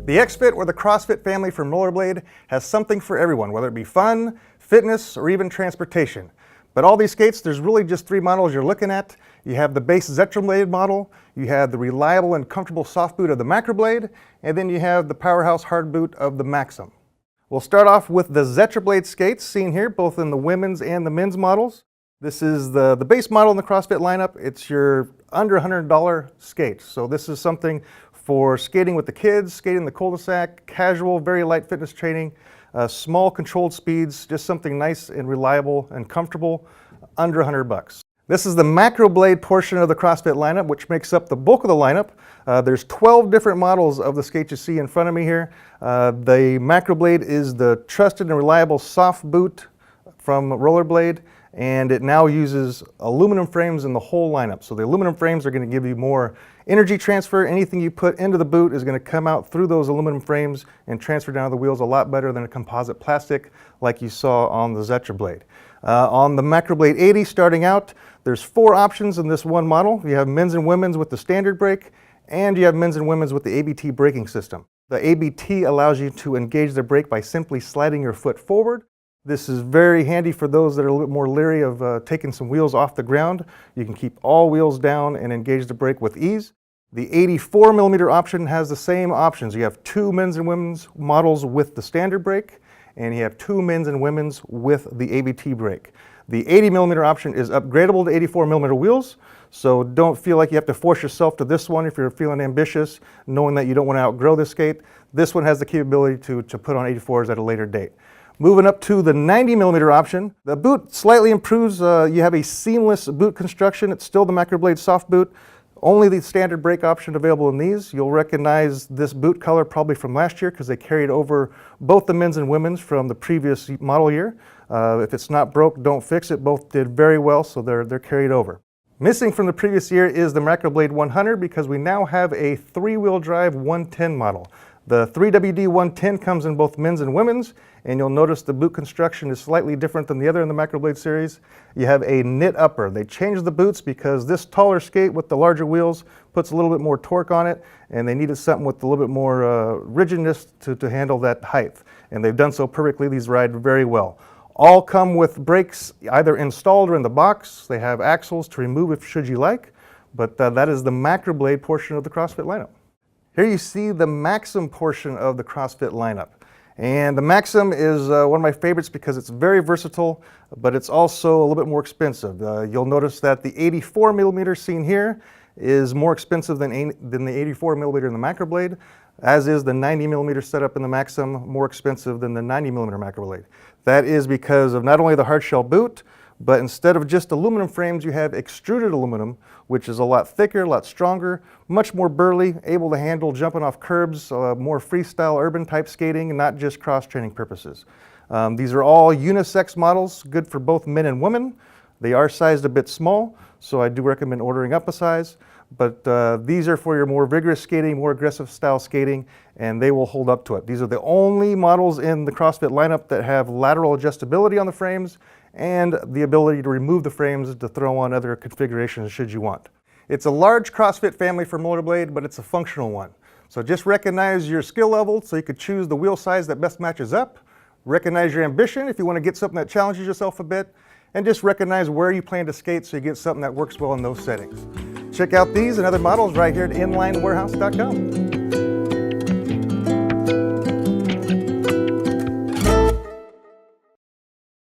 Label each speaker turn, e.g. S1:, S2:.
S1: The XFit or the CrossFit family from Rollerblade has something for everyone, whether it be fun, fitness, or even transportation. But all these skates, there's really just three models you're looking at. You have the base Zetrablade model, you have the reliable and comfortable soft boot of the Macroblade, and then you have the powerhouse hard boot of the Maxxum. We'll start off with the Zetrablade skates, seen here both in the women's and the men's models. This is the base model in the CrossFit lineup. It's your under $100 skate. So this is something for skating with the kids, skating the cul-de-sac, casual, very light fitness training, small controlled speeds, just something nice and reliable and comfortable, under $100. This is the Macroblade portion of the CrossFit lineup, which makes up the bulk of the lineup. There's 12 different models of the skate you see in front of me here. The Macroblade is the trusted and reliable soft boot from Rollerblade, and it now uses aluminum frames in the whole lineup. So the aluminum frames are going to give you more energy transfer. Anything you put into the boot is going to come out through those aluminum frames and transfer down to the wheels a lot better than a composite plastic like you saw on the Zetrablade. On the Macroblade 80 starting out, there's 4 options in this one model. You have men's and women's with the standard brake, and you have men's and women's with the ABT braking system. The ABT allows you to engage the brake by simply sliding your foot forward. This is very handy for those that are a little bit more leery of taking some wheels off the ground. You can keep all wheels down and engage the brake with ease. The 84mm option has the same options. You have 2 men's and women's models with the standard brake, and you have 2 men's and women's with the ABT brake. The 80mm option is upgradable to 84mm wheels, so don't feel like you have to force yourself to this one if you're feeling ambitious, knowing that you don't want to outgrow this skate. This one has the capability to put on 84s at a later date. Moving up to the 90mm option, the boot slightly improves. You have a seamless boot construction. It's still the Macroblade soft boot. Only the standard brake option available in these. You'll recognize this boot color probably from last year because they carried over both the men's and women's from the previous model year. If it's not broke, don't fix it. Both did very well, so they're carried over. Missing from the previous year is the Macroblade 100 because we now have a 3-wheel drive 110 model. The ThreeWD 110 comes in both men's and women's, and you'll notice the boot construction is slightly different than the other in the Macroblade series. You have a knit upper. They changed the boots because this taller skate with the larger wheels puts a little bit more torque on it, and they needed something with a little bit more rigidness to handle that height. And they've done so perfectly. These ride very well. All come with brakes either installed or in the box. They have axles to remove if should you like, but that is the Macroblade portion of the CrossFit lineup. Here you see the Maxxum portion of the CrossFit lineup. And the Maxxum is one of my favorites because it's very versatile, but it's also a little bit more expensive. You'll notice that the 84mm seen here is more expensive than the 84mm in the Macroblade, as is the 90mm setup in the Maxxum more expensive than the 90mm Macroblade. That is because of not only the hard shell boot, but instead of just aluminum frames, you have extruded aluminum, which is a lot thicker, a lot stronger, much more burly, able to handle jumping off curbs, more freestyle urban type skating, and not just cross-training purposes. These are all unisex models, good for both men and women. They are sized a bit small, so I do recommend ordering up a size. But these are for your more vigorous skating, more aggressive style skating, and they will hold up to it. These are the only models in the CrossFit lineup that have lateral adjustability on the frames and the ability to remove the frames to throw on other configurations should you want. It's a large CrossFit family from Rollerblade, but it's a functional one. So just recognize your skill level so you could choose the wheel size that best matches up. Recognize your ambition if you want to get something that challenges yourself a bit, and just recognize where you plan to skate so you get something that works well in those settings. Check out these and other models right here at InlineWarehouse.com.